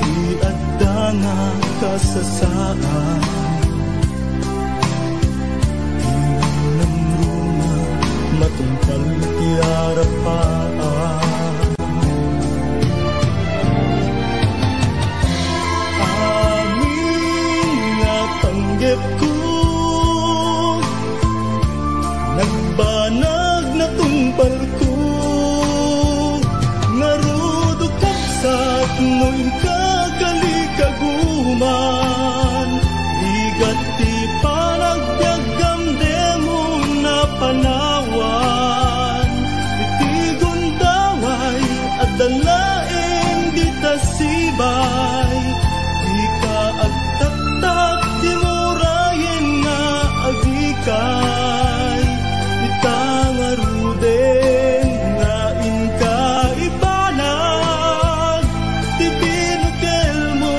iadda nga kasasaan, tinamnamruna matungkal ti arapaan. Amin nga panggep ko, nagbanag na tumpal ko, ngarudo kapsat no'y kagalikaguman, ligat ti panagbiagam demo na panawan, iti gundaway at dalaeng di tasibay, di ka agtatak di murayen nga agikay, itangaruden nga inka ibanag, ti binukel mo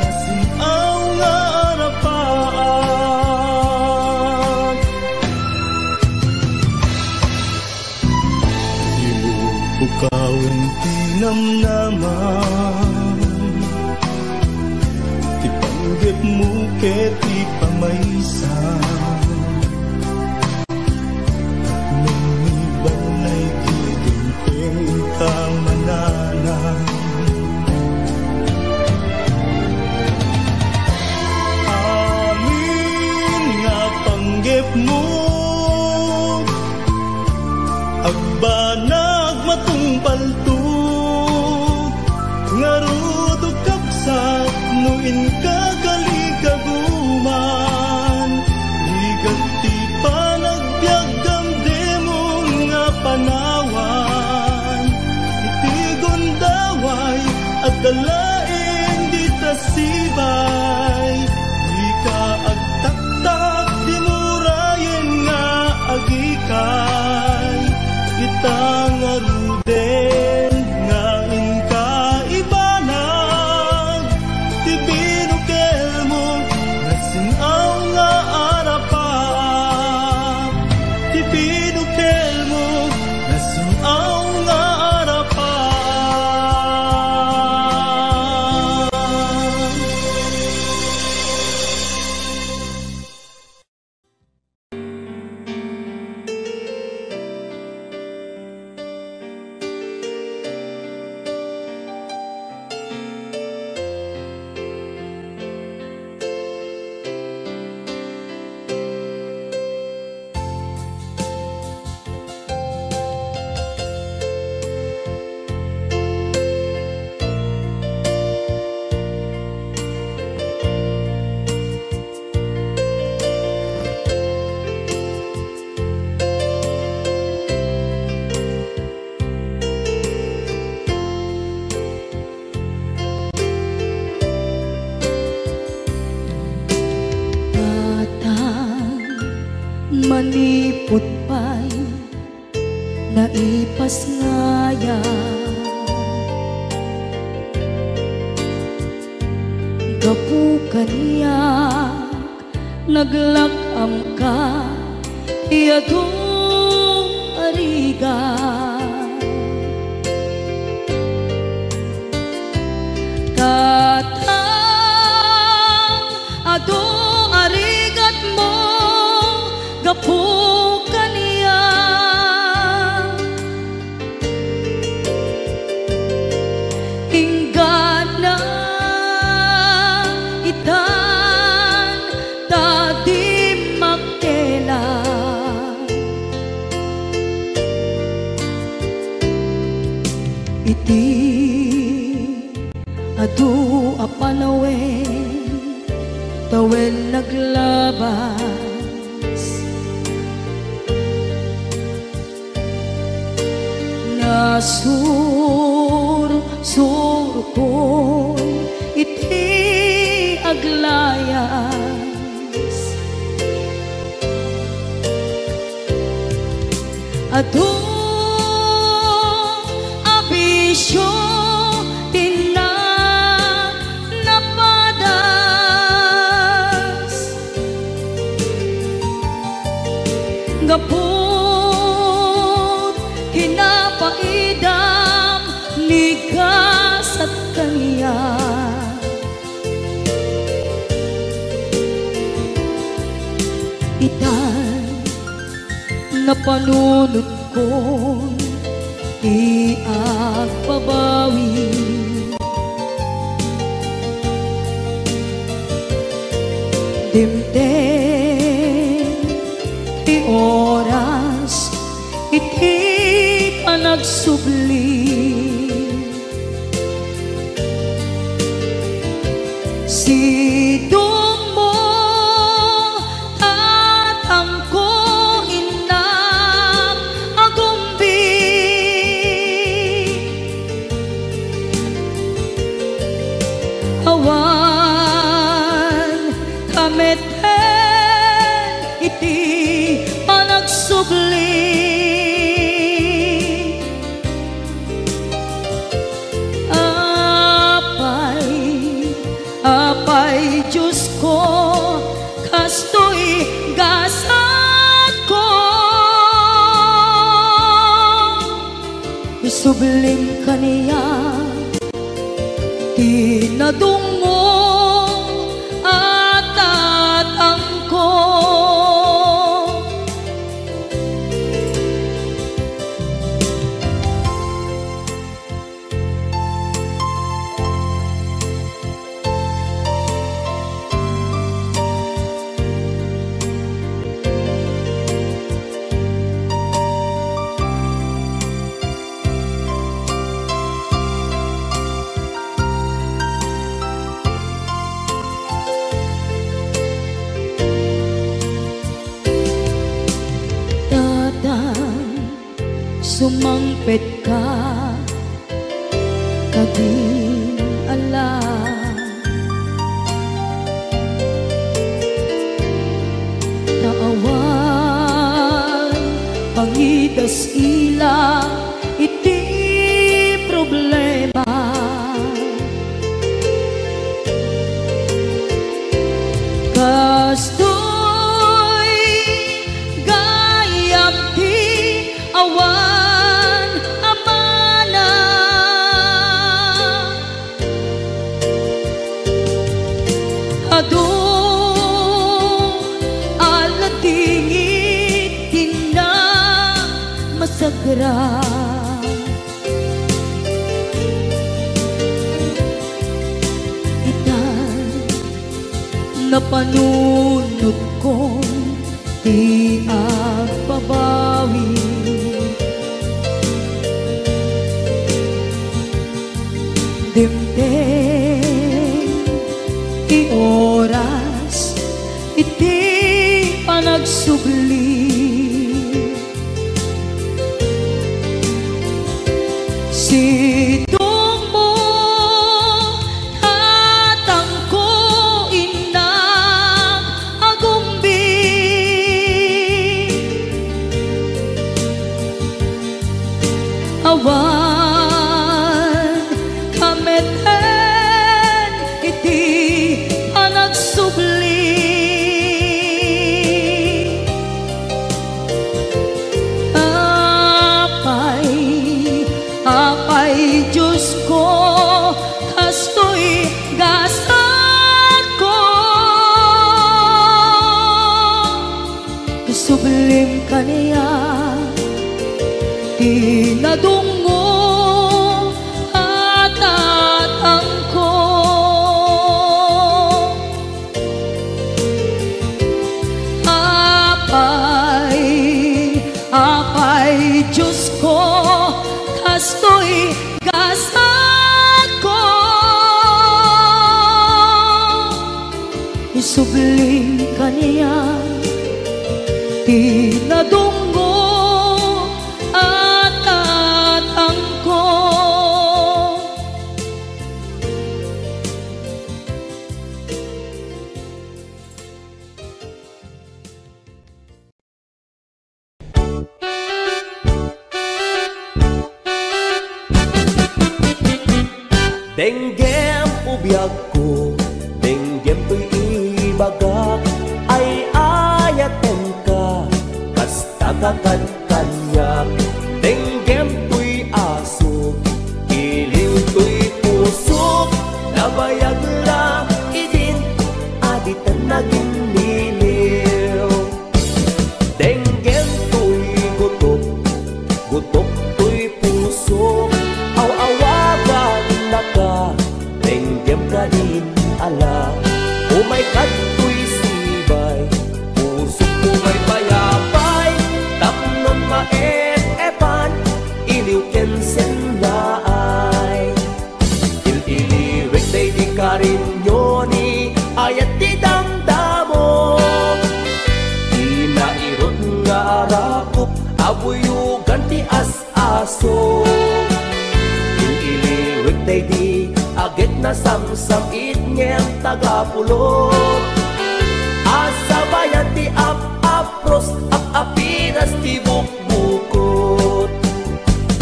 nasinaw nga arapaan. Di mo bukawin tinamnaman, ti panggep mo ket ipamaysan, amin nga panggep mo, agbanag matungpalto, ngarudo kapsat nuin kagalikaguman, ligat ti panagbiagam demon nga panawan, iti gundaway at dalaeng di tasibay, di ka agtaktak di murayen nga agikay, itangaruden nga inka ibanag, ti binukel mo nasinaw nga arapaan, ti binukel mo nasinaw nga manipot pa'y naipas ngaya, gapu kaniyak naglakam ka iyadong ariga, katang ado arigat mo gapu kaniya, inggan na itan tadi makela, iti adu apanawen tawen naglabas, nasur ko iti aglayas, adu abisyo gapot kinapaidam panunod ko'y iagbabawi. Dimdim ti oras iti ka nagsubli. Sidong mo tatangko inam agumbi. Awan kameten iti panagsubli. Apay Diyos ko, kastoy gasat ko. Isublim ka niya, tinadungo at tatangko. Sumangpet ka, kading alam. Naawan, pangidas ila, iti problema. Kastoy gayam ti awan. Alatingit tina masagra. Itan napanunod ko di agbabawi. Dimdim ti oras iti panagsubli. Sidong mo tatangko inang agumbi. Awan kameten iti panagsubli. Apay Diyos ko, kastoy gasat ko. Sublim ka niya, tinadungo at tatangko. Apay Diyos ko, kastoy gasat ko. Isublim ka niya, tinadungo at tatangko. Denggem ubiyag ko, denggem to'y ibagak, ay ayaten ka, basta kakad-kanyak. Denggem to'y aso, iliw to'y puso, nabayag la idin, aditan naging niliw. Denggem to'y day di agit na samsam itnyem tagapulot. Asa bayan ti apros apiras ti bukbukot.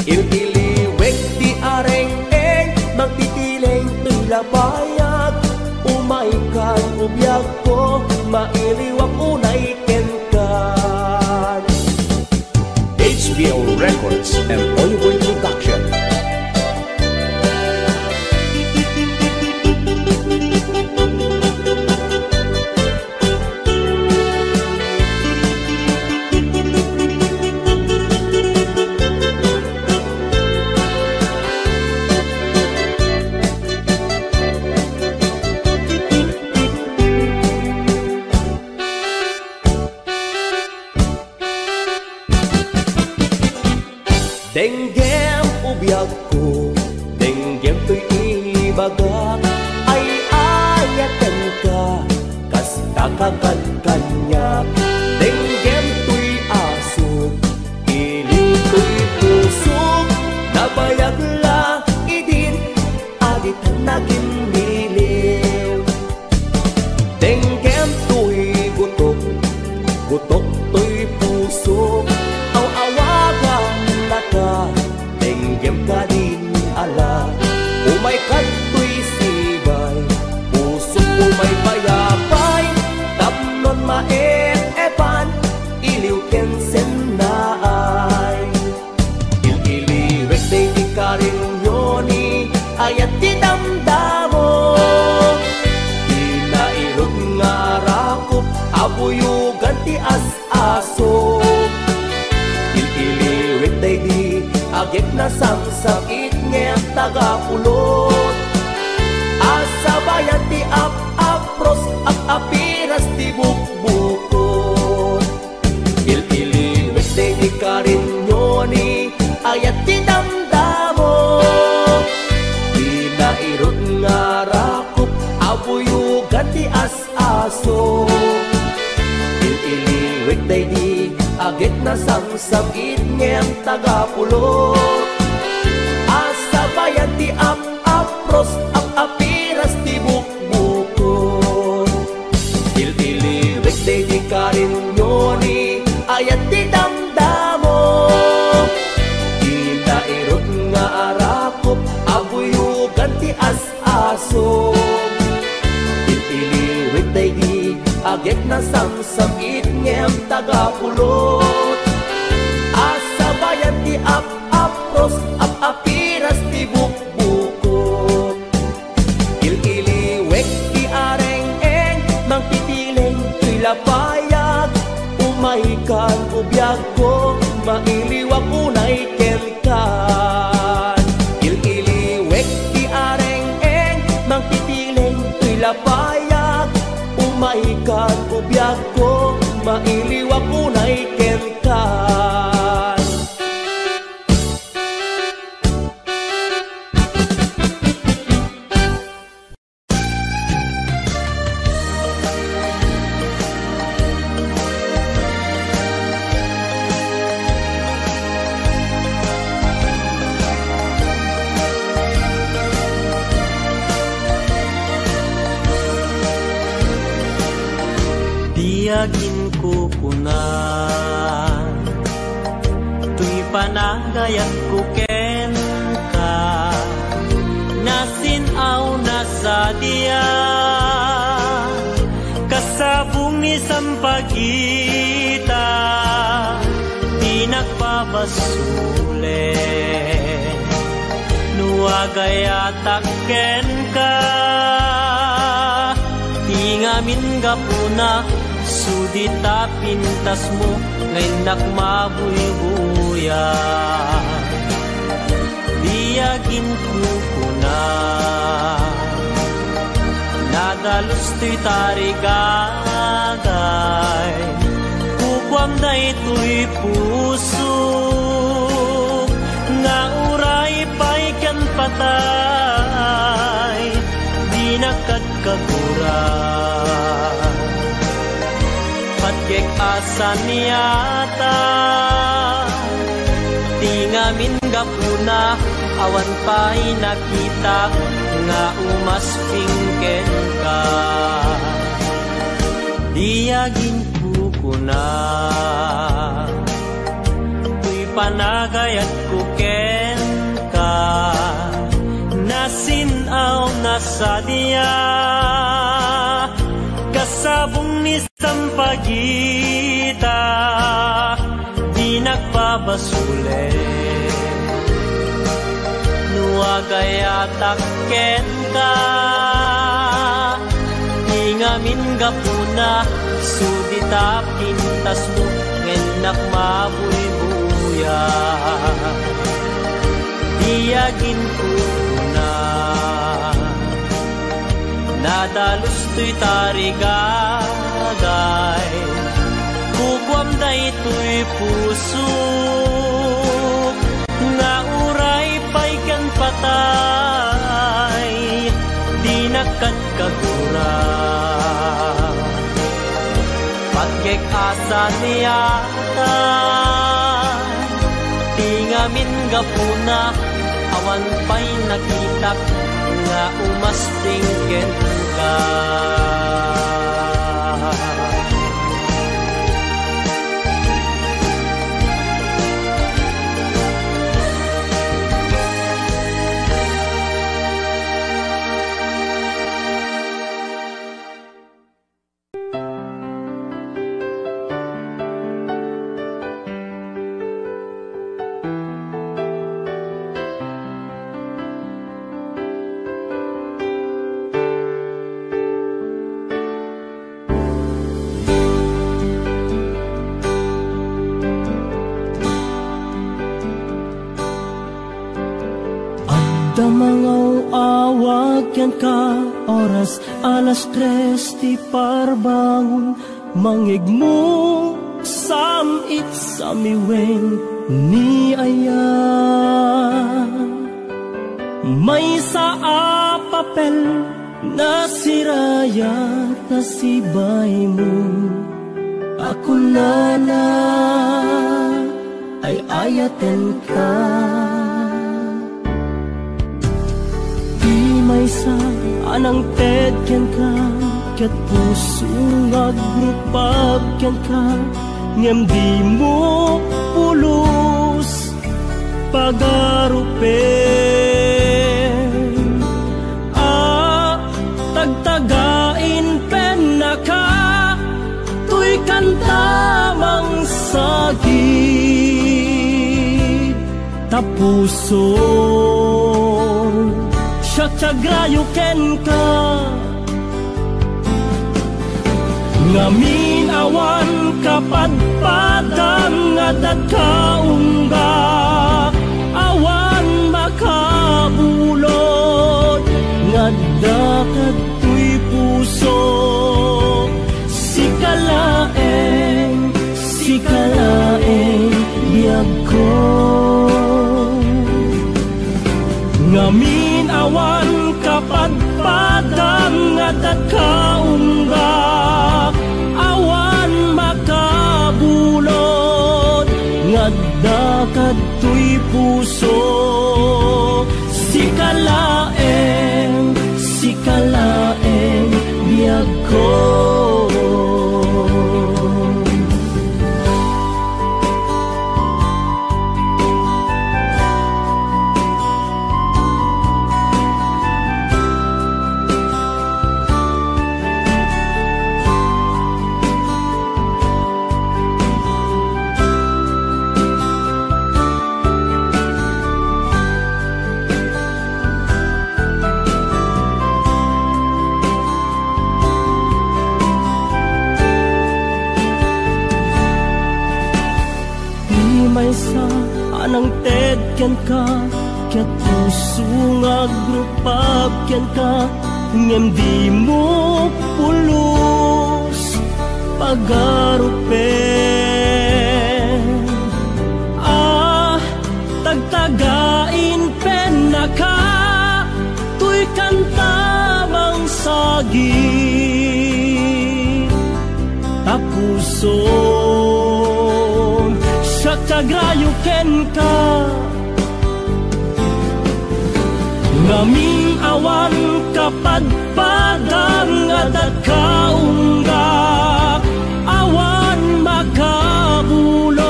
Iliwek ti areng-eng magtitileng tuy labayag. Umaikan ubiyag ko mailiwak unay kenkan. HBO Records and Oyboy Production. Denggem ubiyag ko, denggem to'y ibagak. Ay ayatan ka, kas kakagad-kanyak. Denggem to'y asog, iling to'y pusog. Nabayag la idin, aditan naging miliw. Denggem to'y gutok, gutok to'y pusog. Aw-awagan ka, denggem ka din ala. Umay kato'y sibay, pusok umay payapay. Tapnon maep-epan, iliw kensen na ay. Il-iliwek day di ka rin yoni, ayat di damdamo. Inairog nga rakop, abuyugan ti as-aso. Il-iliwek day di agit na samsam itnyem tagapulot. Asa bayan ti apros apiras ti bukbukot. Il-iliwek day di ka rin yoni, ayat ti damdamo. Di nairot nga rakop, abuyugan ti as-aso. Il-iliwek day di agit na samsam itnyem tagapulot. Asa bayan ti apros apiras ti bukbukot. Il-iliwek day di ka rin yoni, ayat ti damdamo. Di nairot nga arakop, abuyugan ti as-aso. Il-iliwek day di agit na samsam itnyem tagapulot. Asa bayan ti apros apiras ti bukbukot. Il-iliwek ti areng-eng magtitileng tuy lapayag. Umaikan ubiyag ko mailiwak unay kenkan. Il-iliwek ti areng-eng magtitileng tuy lapayag. Umaikan ubiyag ko mailiwak unay kenkan. Tiyagin ko kunan, tuy panagayat ko ken ka. Nasinaw na sa diya, kasabong ni sampagita. Di nagpabasule, nuagayatak ken ka. Tingamin gapuna, sudita pintas mo, ngayon nakmabuy-buya. Diyagin ko na, nadalos to'y tarigagay. Kukwam na ito'y puso, nga uray pa'y kan patay. Di nakagkaguran, patkek asan niyata. Tingamin gapuna, awan pa'y nakita nga umaspingken ka. Diyagin kukuna tuy panagayat kuken ka, nasinaw na sadya kasabong ni sampagita, di nagpabasule nuagayatak ken ka. Ngamin gapuna sudita pintas mo ngenak mabuy-buya. Diyagin ko na nadalus to'y tarigagay, kukwam da ito'y puso nga uray pa'y kan patay, di nakagkagura. Pagkek asa niyata tingamin gapuna awan pa'y nakitak nga umaspingken ka. Damangau-awag yan ka, oras 3:00 di parbangon, mangigmo samit samiwen ni aya. May sa papel na siraya na sibay mo, ako na ay ayaten ka. May sa anang tedyan ka, kat puso ngagrupag yan ka, ngem di mo pulos pagarupen. Tagtagain pen na ka, tuy kantamang sagid, tapuso syagrayo ken ka. Ngamin awan kapadpadang ngadat kaungga, awan makabulod ngadakat tuy puso. Sikalaeng biyag ko, ngamin awan kapadpadang ngadat kaungga, awan makabulod ngadakat tuy puso. Sikalaeng biyag ko. Anang tedyan ka, kat puso ngagrupag yan ka, ngem di mo pulos pagarupen. Tagtagain pen na ka, tuy kantamang sagid, tapuso sagrayo ken ka. Ngaming awan kapadpadang at kaunggak, awan makabulod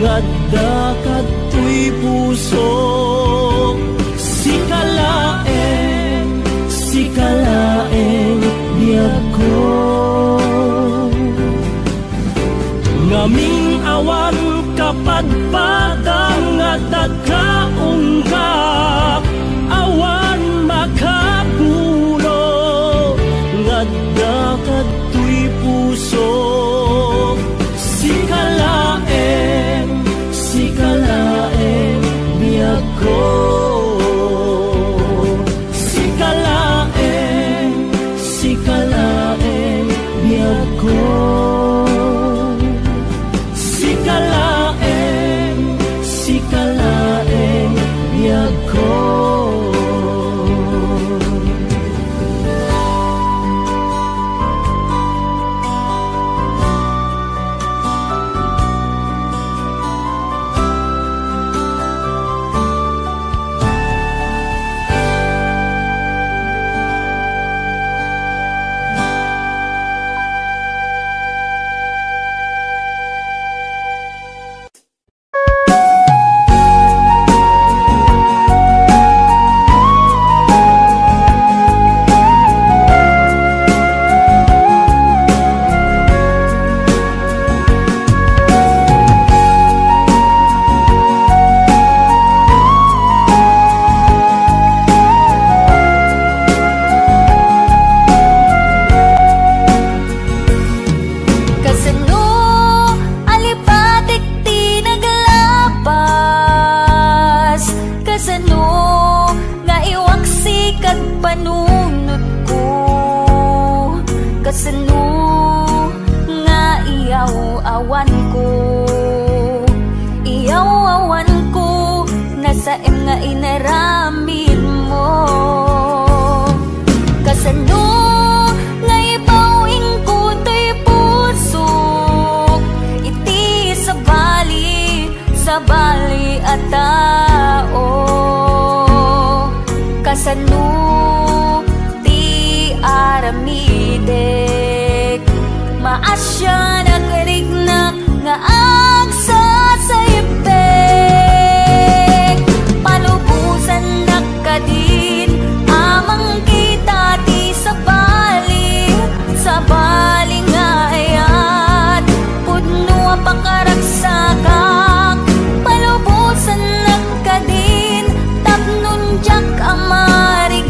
ngadda kadtoy puso. Sikalaeng biyag ko. Ngaming awan kapadpadang at kaunggak, awan makabulo ngadda kadtoy puso. Sikalaeng biyag ko. Sikalaeng biyag ko. Sikalaeng biyag ko. Palubusan nagkadin tapnon jak amari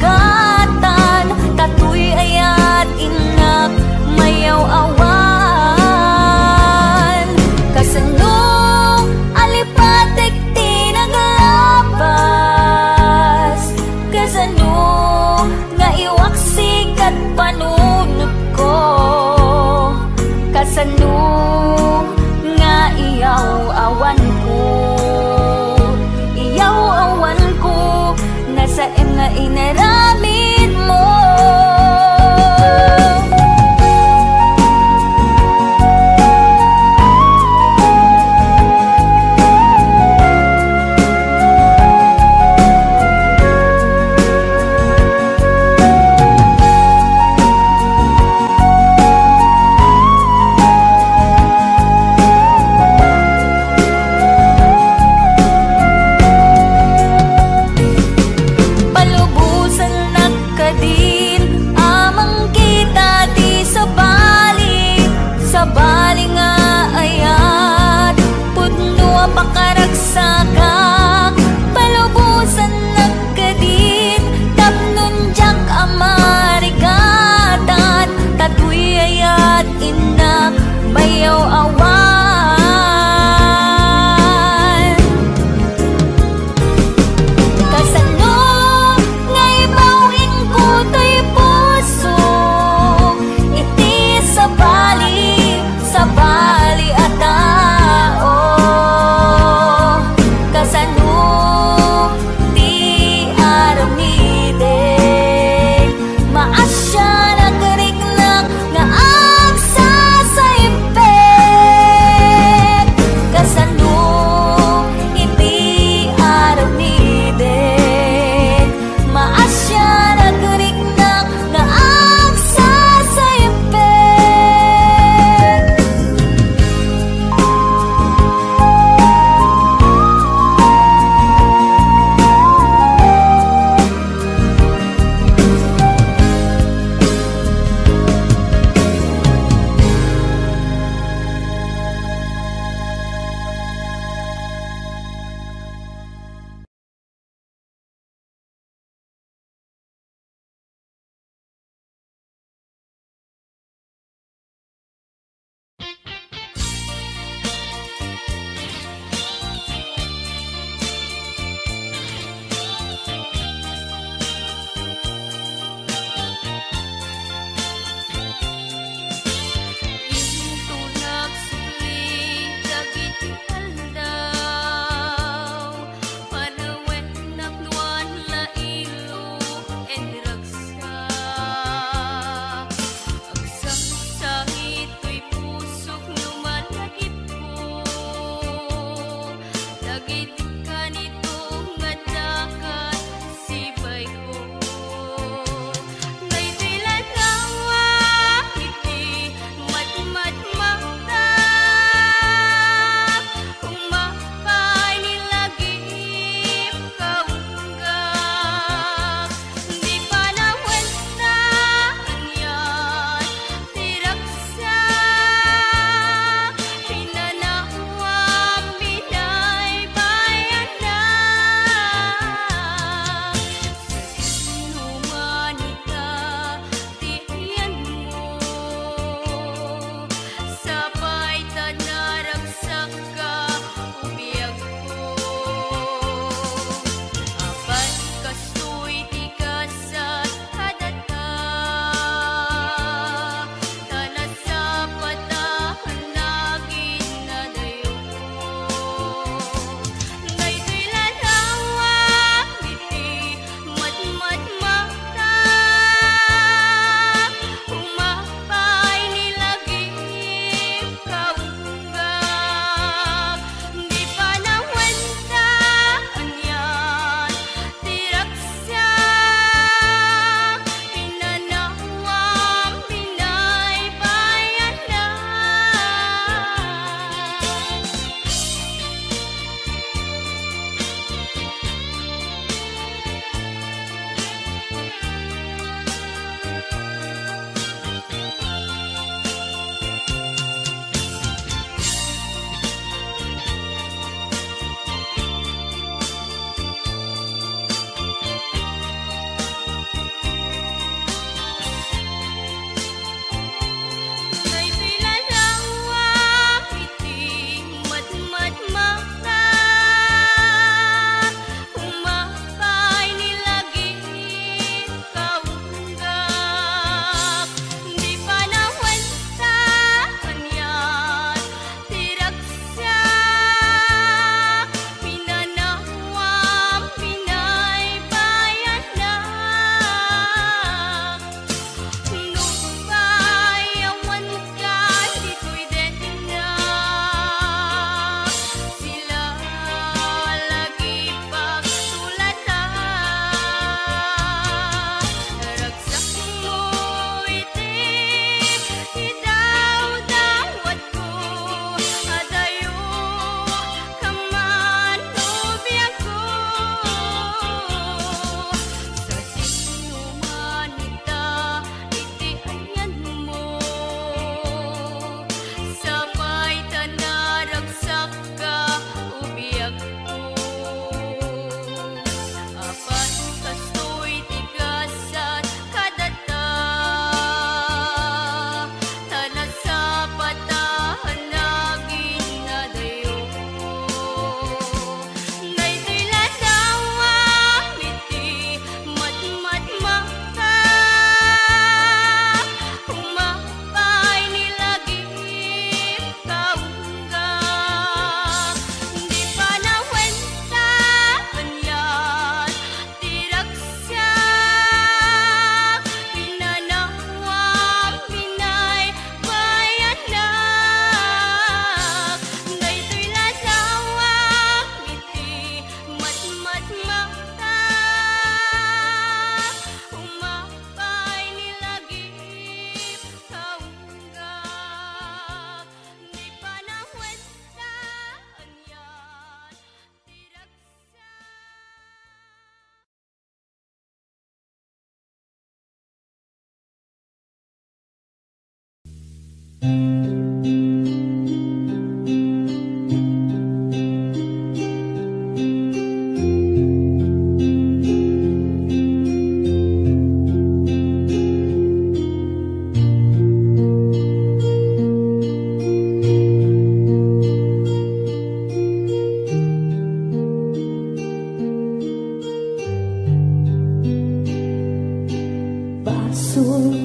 Basul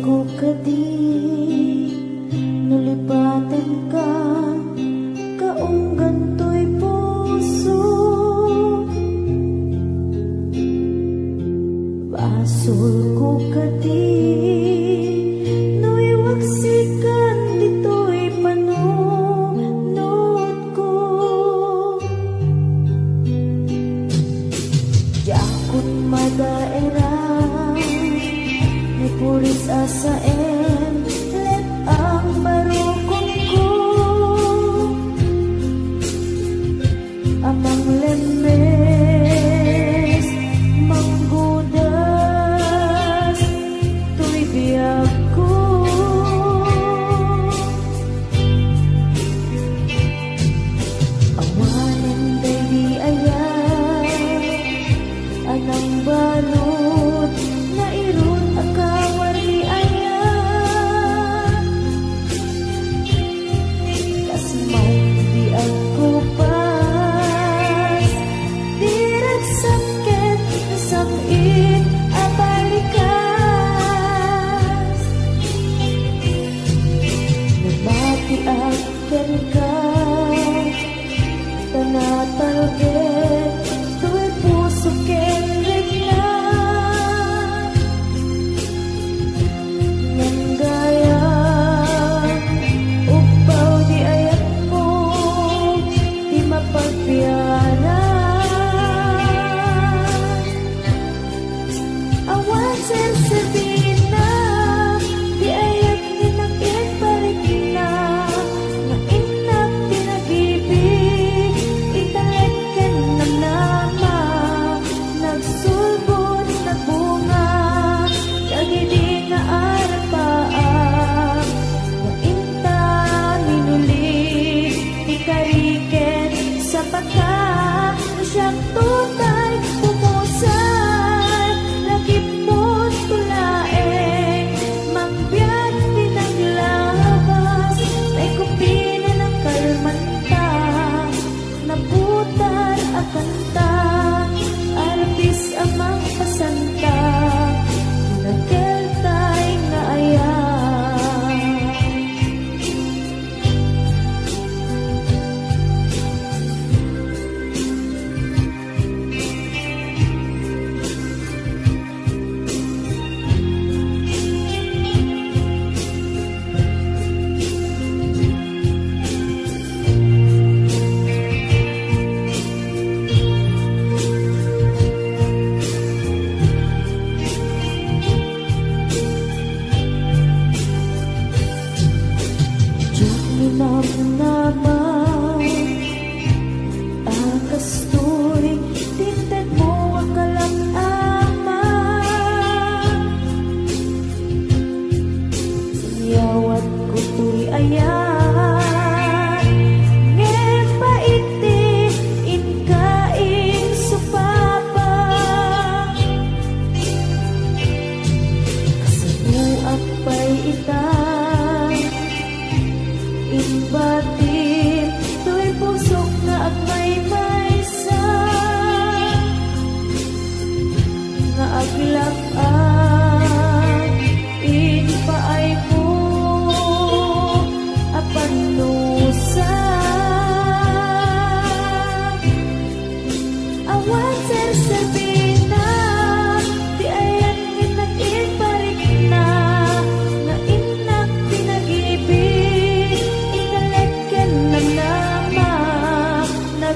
ko kadi nulipatan ka kaunggan to'y puso. Basul ko kadi nuiwaksikan dito'y panunod ko. Yakot madaera pulis asaen let ang barukong ko amang lemes manggudas tuy biyag ko awanan day di ayay anang balot na irun akawar ni ayah kas mau di aku pas dirasakit sakit abalikas nabati akan ka tanatalget tu'y puso kenrig na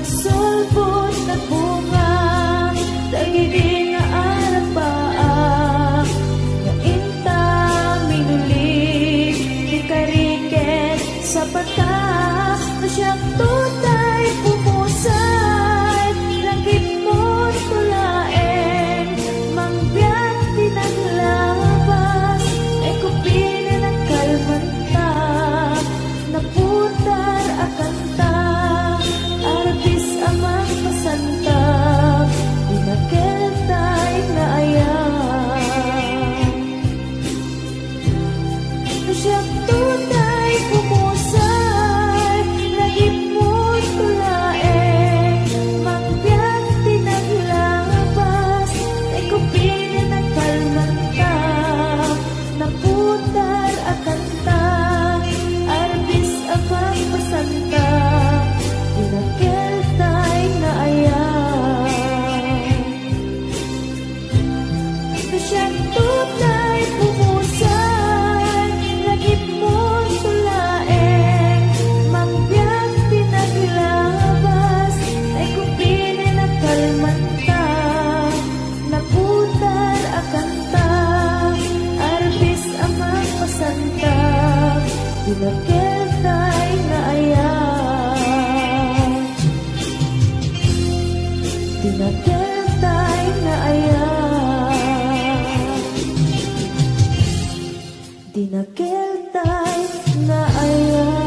Sulbot na bunga dagiti nga arang baa siyang tunay pumusay, lagip mo tulaeng, mangbiyak pinaglabas, ay kupinin ang kalmanta, naputar akanta, arbis amang pasanta, dinakil tay na ayan, dinakil tay na ayan, dinakil tay na ayan.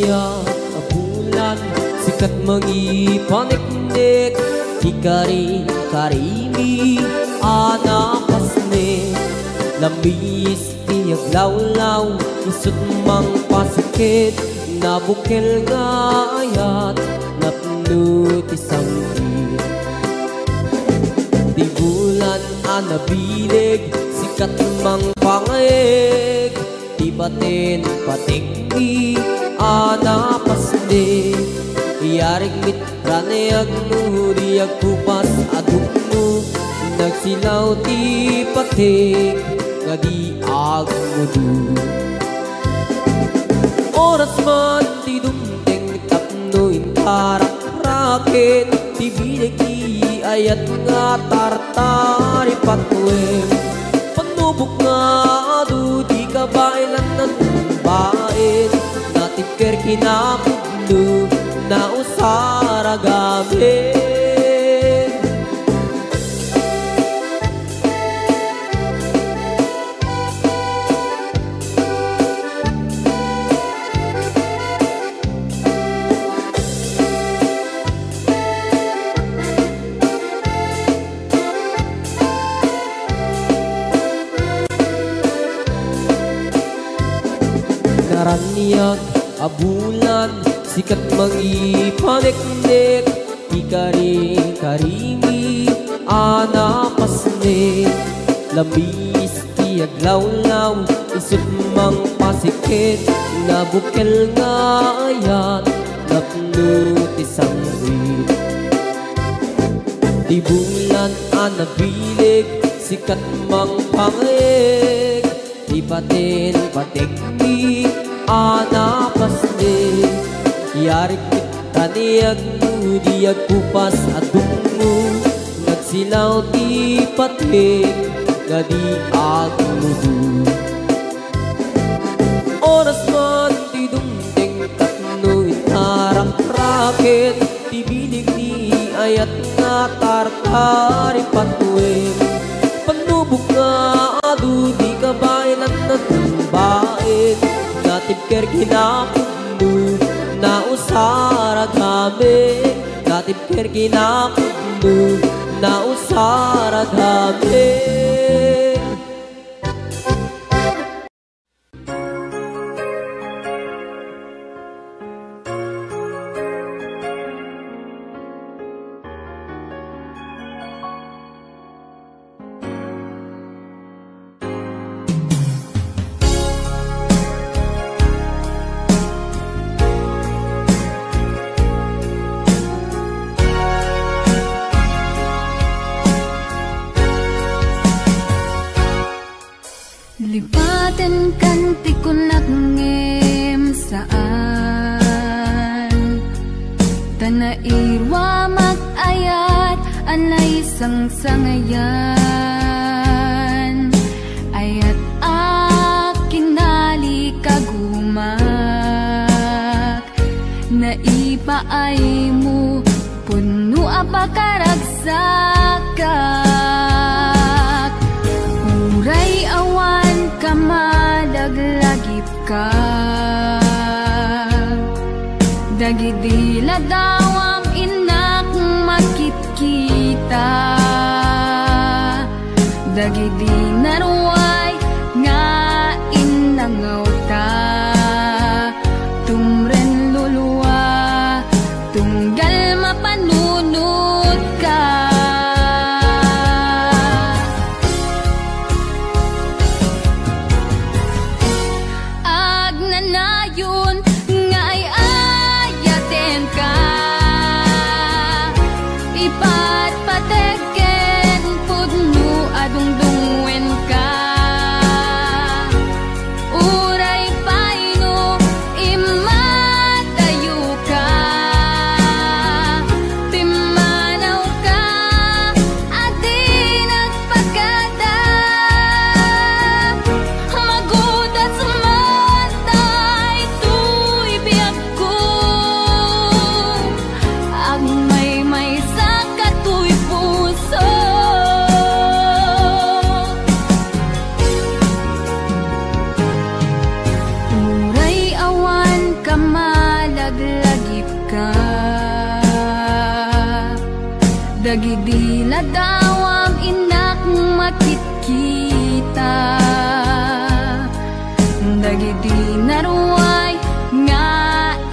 niya bulan, sikat mangipaniknik, ikarin karimi anapasne, lamis tiyag lawlaw, isut mang pasakit, nabukil nga ayat, napno ti samgit. Di bulan anabilig, sikat mang pangayeg, di batin patigdi anapasne, iyarig mitranayag no, diag kupas adugno, nagsilaw ti patig, nga di agmudu. Oras man ti dumting tapno intarak-rakin, ti bilig ti ayat nga tartari patwem, panubok nga adu di kabailan ng bain, natipker kinapugno na usara gabi. Naraniyak abulan, sikat mangipaniknik, ikaring karimi anapasne, lamis tiyag lawlaw, isut mang pasikit, nabukil nga ayat, napno ti samgit. Di bulan anabilig, sikat mang pangayeg, di batin patigdi anapasne, yarik taniyag mo, diag kupas adungo, nagsilaw ti patig, nga di agmudu. Oras man ti dumting tapno intarak-rakin, ti bilig ni ayat nga tartari patwem, panubok nga adu di kabailan na tumbain, natipker kinapugno na usara gabi, natipker kinapugno na usara gabi. Lipaten kan ti kunak ngem saan, tanairwa mag-ayat anay sang-sangayan, ayat akinali kagumak, naipaay mo puno apakaragsakat, uray awan kamadaglagip ka, dagidila dawam inak makit-kita, dagidi naruay nga inangaw ta, tumren luluwa tunggal mapanunod ka. Agnanayon nga ay ayaten ka, ipatpateken pudno adungdungwen ka. dagidi ladawam inak makitkita, dagidi naruay nga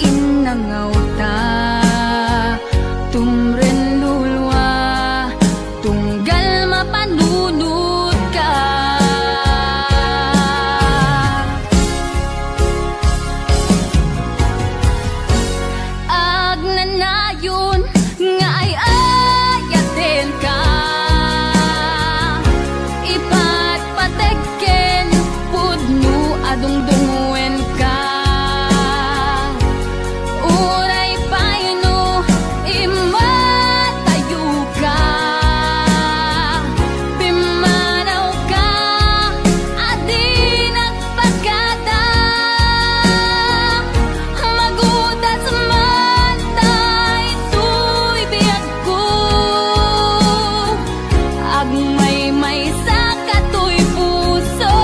inangauta, tumren lulwa tunggal mapanunod ka. Agnanayon nga ay ayaten ka, ipatpateken pudno adungdungwen ka. Uray paino imatayo ka, pimanaw ka adi nagpagkada, magudas man tayo'y biyag ko, agmay may sa kato'y puso.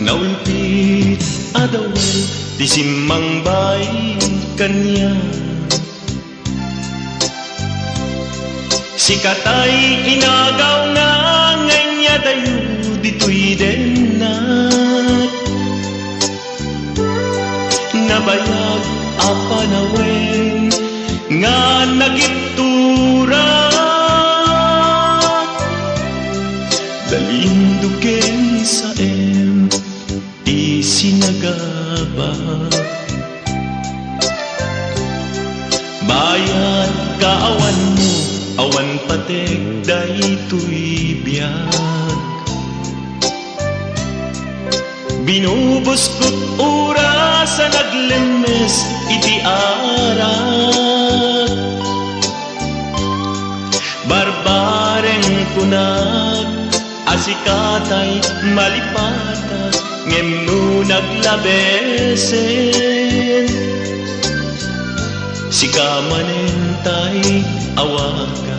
Naulpit adawal di simang bay kanya. Sikatay inagaw nga nganya dayo dito'y denat. Nabayag apanawen nga nagiptura. Dalinduken sa isinagaba. Bayad kaawan mo, awan patek daytoy biyag. Binubuskot oras sa naglemes iti arak. Barbareng kunag asikatay malipatas ngem no naglabesen. Sikamanentay awagat.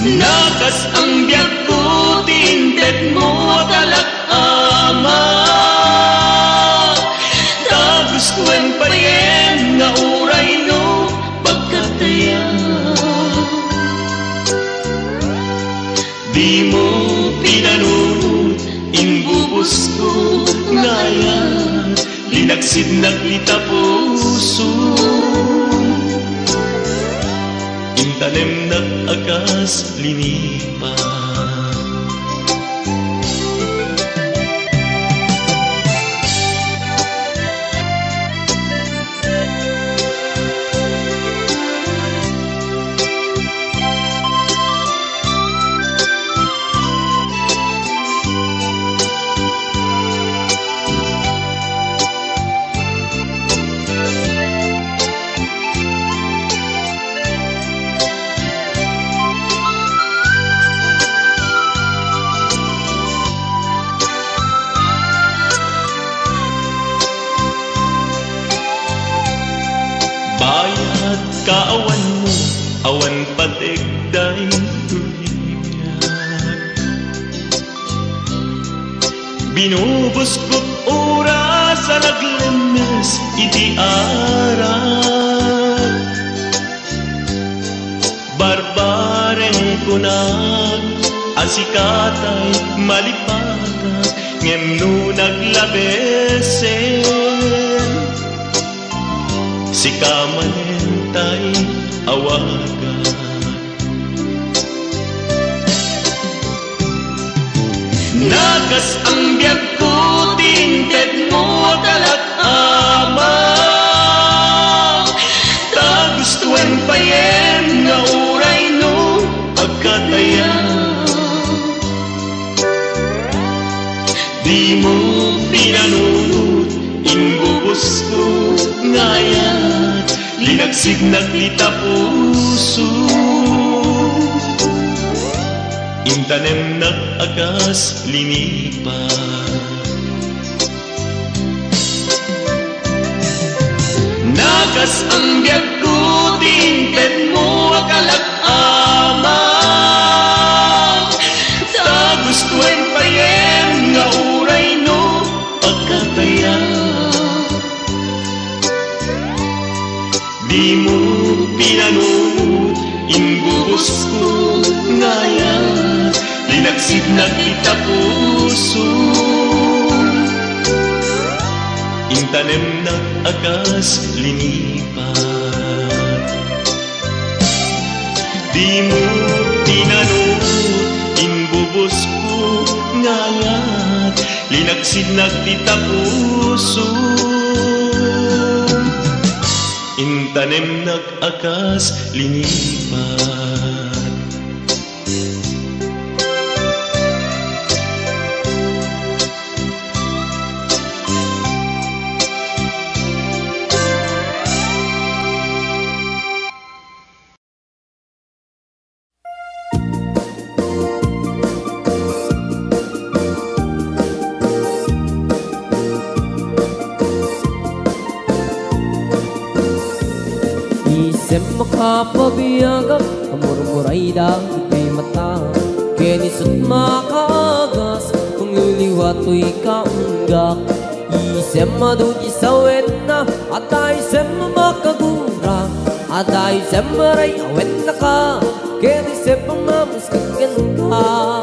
Nakas ang biyak ko tinted mo talak ama. Tapos kuen payem nga uray no pagkataya. Di mo pinanunod imbubos ko ngayon. Linaksid naglita puso. Intanem nag-akas linipa. Kaawan mo, awan patigday tuliyak. Binubuskot oras sa naglemes iti arak. Barbareng kunag asikatay malipatak ngem no naglabesen. Sikamanentay awagan. Nagas ang biyak ko tinted mo talak ama. Tagustuhan payem nga uray no pagkataya. Di mo pinanunod imbubos ko ngayon. Linagsig naglita puso. Intanem nag-agas linipa. Nagas ang biyak ko tinted mo akalak ama. Tagustuhan payem nga uray no pagkataya. Di mo pinanunod imbubos ko ngayon. Linaksid naglita puso. Intanem nag-akas linipa. Di mo pinanunod imbubos ko ngayon. Linaksid naglita puso. Intanem nag-akas linipan. Isem makapabiyagak, murmuray daw kay mata. Kenisot makagas kung liliwato'y kaunggak. Isem madugi sawet na at isem makagura at isem maray awet na ka. Kenisem pamamuskagan ka.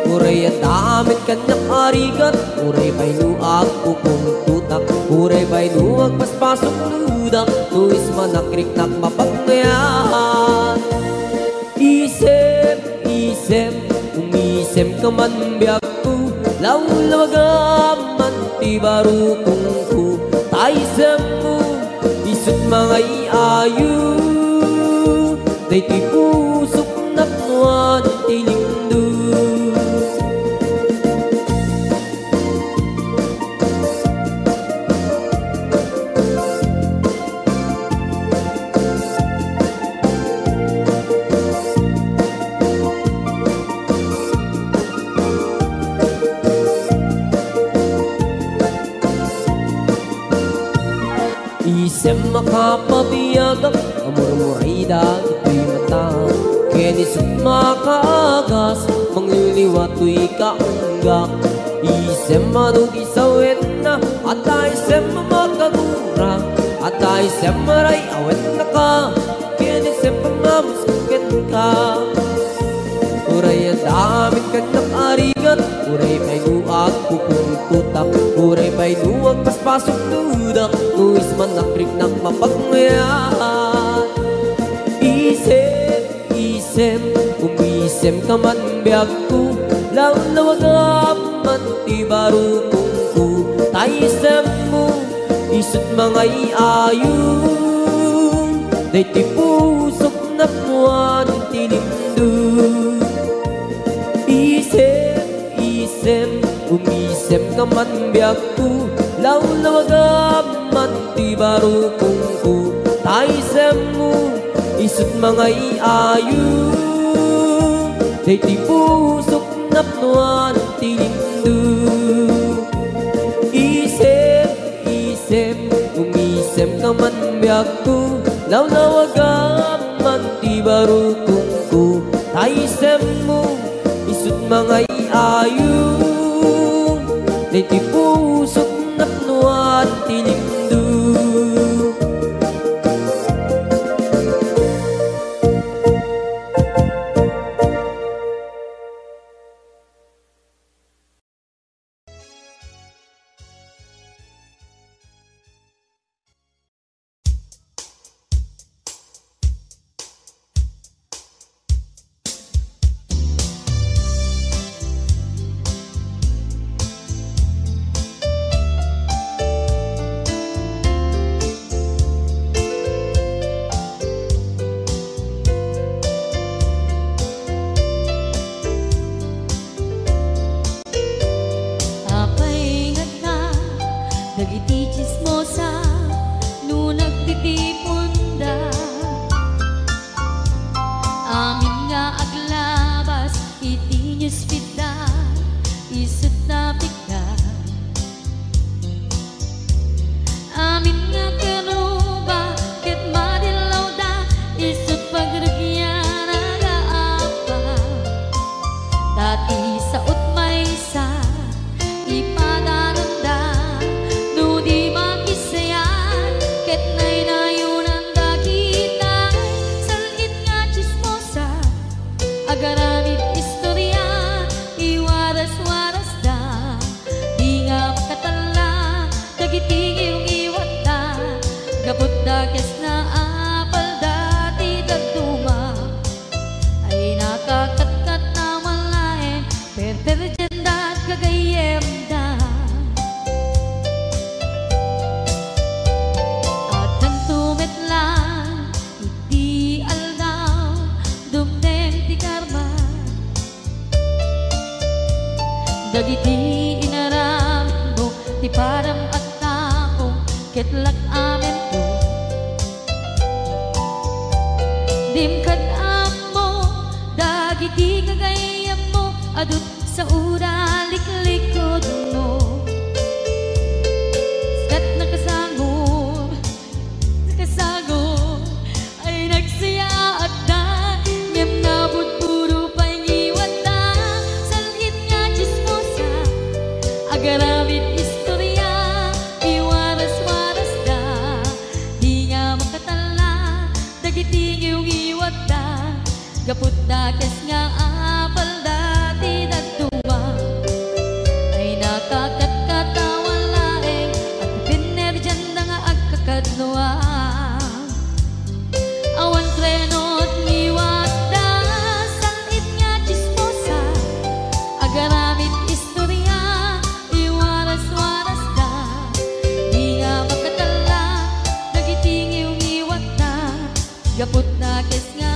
Uray at damit kanyang arigat. Uray ba'y nuag pupong tutak. Uray ba'y nuag paspasok ludak. Nuis manakrik-nak mapagmayan. Isem, isem, umisem ka man biyak ko. Lawlawagaman ti baro kungku. Taisem mo, isut mga iayu. Day ti pusok na puwan ti lindo. Isem makapabiyagak, amur-muray dagito'y mata. Kenisot makagas, mangliliwato'y kaunggak. Isem madugi sawet na, at isem makagura, at isem maray awet na ka. Kenisem pamamuskagan ka. Uray ang damit kanyang arigat. Uray ba'y nuag pupong tutak. Uray ba'y nuag paspasok dudak. Nuis manakrik-nak mapagmayan. Isem, isem, umisem ka man biyak ko. Lawlawagaman ti baro kungku. Taisem mo, isut mga iayu. Day ti pusok na puwan ti lindo. Isem, isem, umisem ka man biyak ko. Lawlawagaman ti baro kungku. Taisem mo, isut mga iayu. Day ti pusok na puwan ti lindo. Isem, isem, umisem ka man biyak ko. Lawlawagaman ti baro kungku. Taisem mo, isut mga iayu. Day ti pusok na puwan ti lindo. Dagiti inaram mo, ti param at tao, ketlak amen ko. Dimkad mo, dagiti kagayam mo, adut sa ura liklikod mo. Skat nakasagor, ay nagsaya at da, ngem nabot puro pangiwan Gaput dakes nga apal dati nagtuwa ay nakakatkatawa laeng at pinerjan na nga agkakadluwa awan trenot ngiwat da sangit nga chismosa agaramit istorya iwaras-waras da di nga makatala nagitingiw ngiwat da gaput dakes nga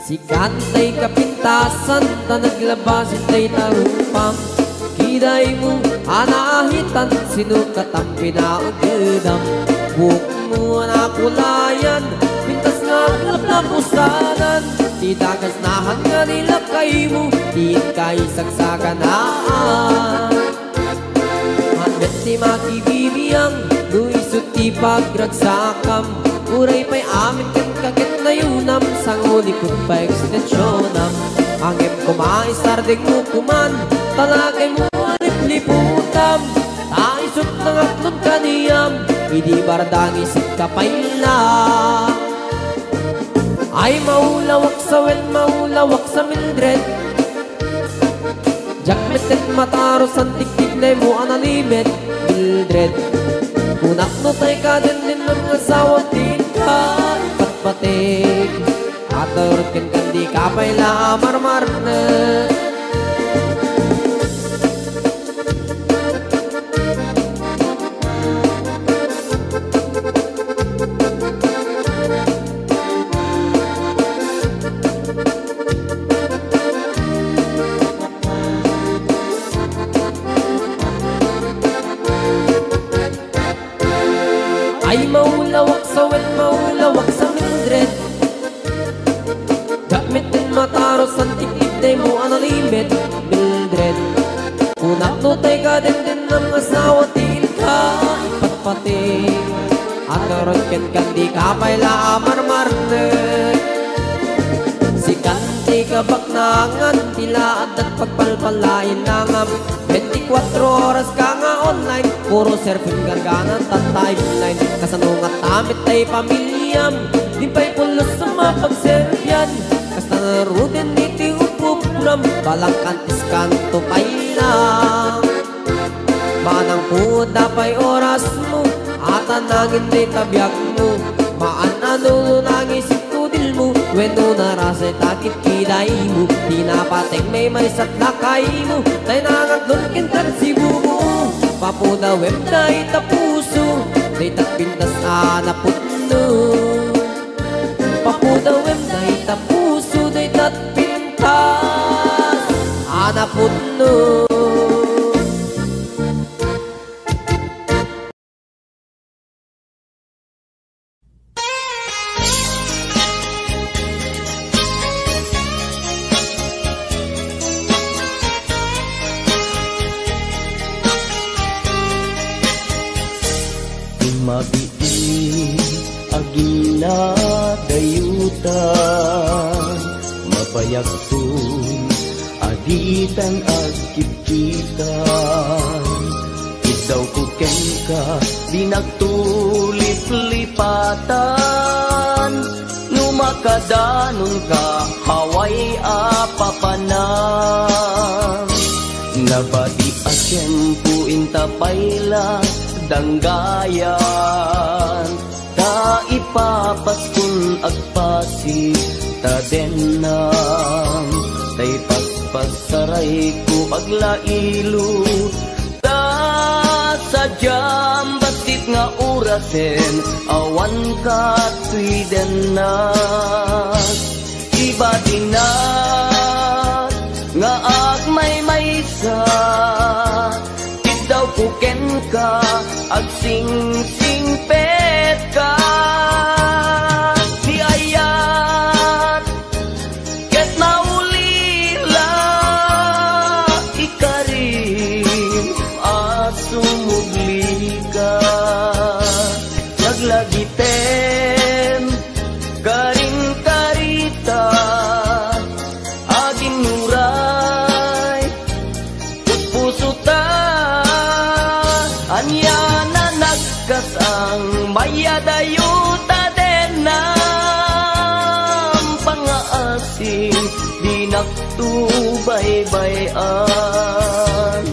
Sikantay kapintasan ta naglabasin tay tarupang kiday mo anahitan sinukat ang pinaugedam buhok mo nakulayan pintas nga aglap na pusanan di dagas nahan nga nilakay mo di kay sagsaganaan handet si makibibiyang luisot ti pagragsakam uray pa'y amin kan kakit na yunam sang ulikot pa ekstensyonan angem kumaisarding mo kuman talagay mo alip-liputam taisot ng atlon kaniyam hindi bardang isip kapayla ay maulawak sa wen maulawak sa Mildred jakmetet mataros ang tiktik na mo analimet Mildred kunak no tay ka din ng asawa din ka ipatpatig at narutin kandi ka pa'y marmar na ay maulawak sa wen maulawak sa Mildred gamitin mataros ang tiktik day mo analimit Mildred kunak no tay ka din ng asawa til ka ipatpating at naroon kan di ka pa'y marmarnet si kanti kabak nangan tila at pagpalpalain langam 24 oras ka nga online puro surfing garganan at timeline kasanungat tamit tay pamilyam di pa'y pulos sa mapagserfyan kasta narutin iti upupuram balang kantis kanto pa'y lang manang puda pa'y oras mo at anangin di tabyak mo maanano nang isip kudil mo weno narasay takit kiday mo di napating may satlakay mo tay nangaglon kintan si bumo papuda web day tapuso day tapintas anaputno papuda web day tapuso day tapintas anaputno Mabiin agina dayutan mabayak tun aditan agkipkitan idaw kuken ka di nagtulip-lipatan numakadanon ka haway apapanan nabadi asyempu intapayla danggayan ta ipapaskun agpasi ta denang tay paspasaray ko aglailo ta sadyam batit nga urasen awan ka tuidenas iba dinat nga agmay maysa daw kuken ka, agsing-singpet ka. Di ayat, ket maulila, ikarim, asumugli ka. Naglagiten, karing karita, aging nuray, puso ta. Anya na nagkasang mayadayuta den ng pangaasing di nagtubaybayan.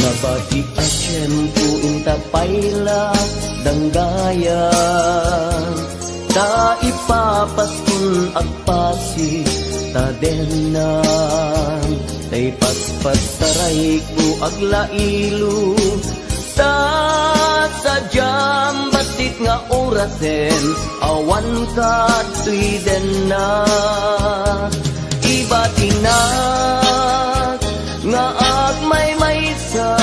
Nabati a tiyempo inta payla danggayan, ta ipapaskun agpasi ta denan, tay paspas taray ko aglailo, ta sadyam basit nga orasen, awan ka tuy denan. Iba tinag nga agmay maysa,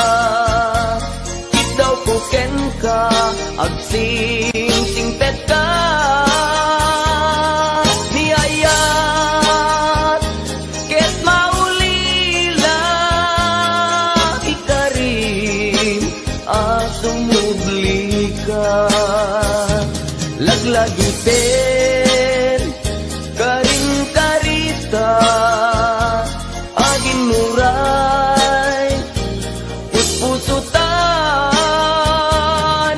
ikaw kuken ka, agsing-singpet ka. Niyayat, ket maulila, ikarim, asumugli ka. Laglagiten, karing karita, aging muray, puso ta.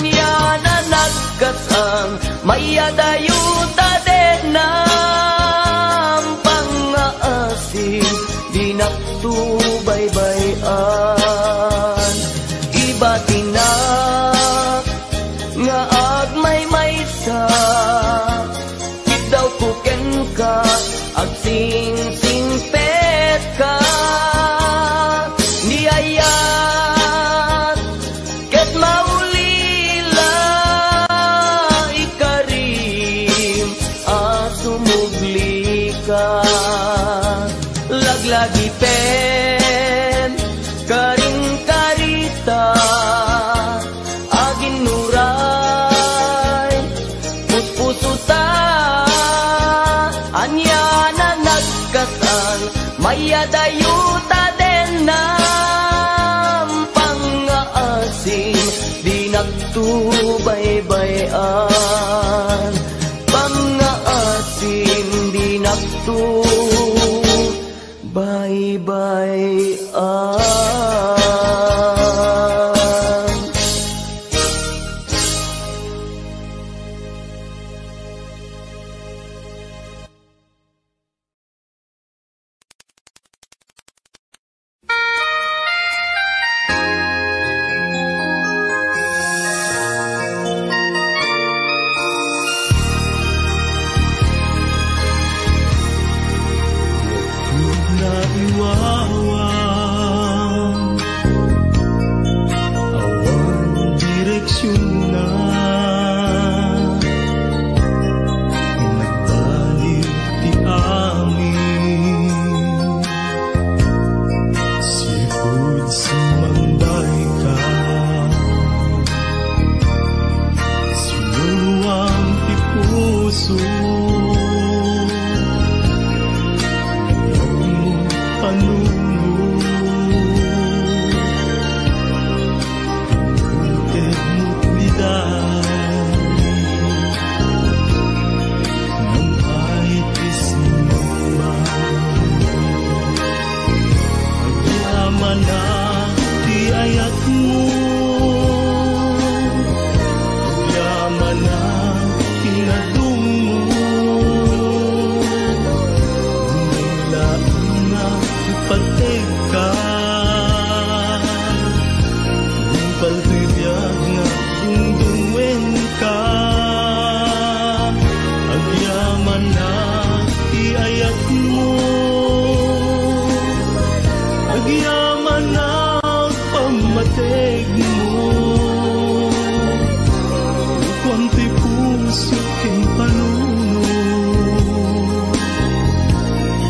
Niya na nagkasang mayadayuta den ng pangaasim di nagtubaybayan. Iba tinak nga agmay maysa, daw kuken ka, agsing-singpet ka. Niyayat, ket maulila, ikarim, asumugli ka. Laglagipen, karing karita, agin nuray, puso ta. Anya na nagkasal, mayadayuta den ng pangaasim di nagtubaybayan. Pangaasim di nagtubaybayan. Yaman na kinadung mo. Agyaman na iayat mo, agyaman na pamateg mo, kwanti puso king panuno,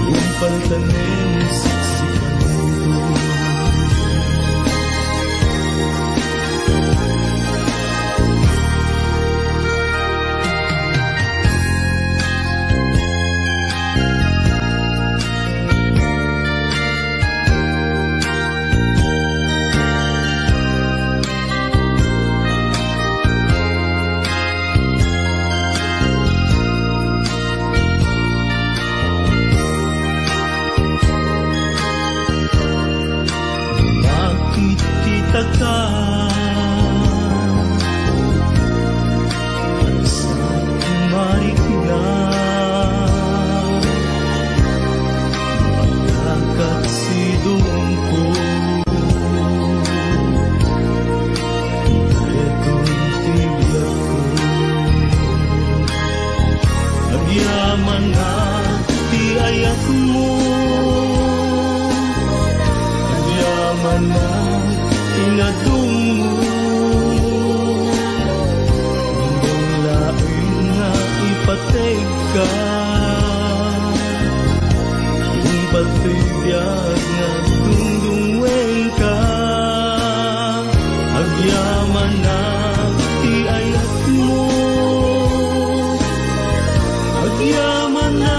yung pantanim siksikan mo. Nakikita sa marikina, magkaksidong ko, ito'y tibla ko. Agyaman na iayat mo, agyaman na inadung mo, hindang lain na ipateg ka, yung patibiyag na dungdungweng ka. Agyaman na iayat mo, agyaman na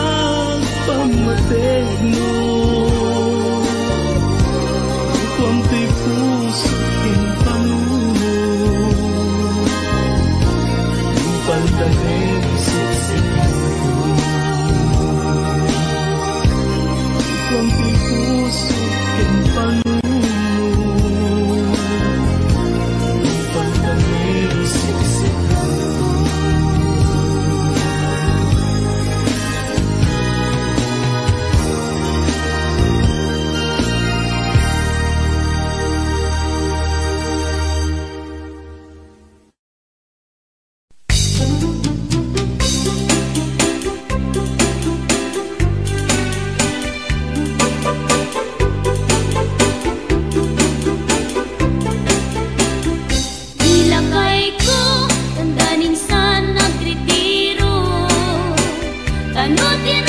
pamateg mo, kwanti puso king panuno, yung pantanim siksikan ko, kwanti puso king panuno, yung pantanim siksikan ko. Ilakay ko tandaning sa nagretiro, tanutin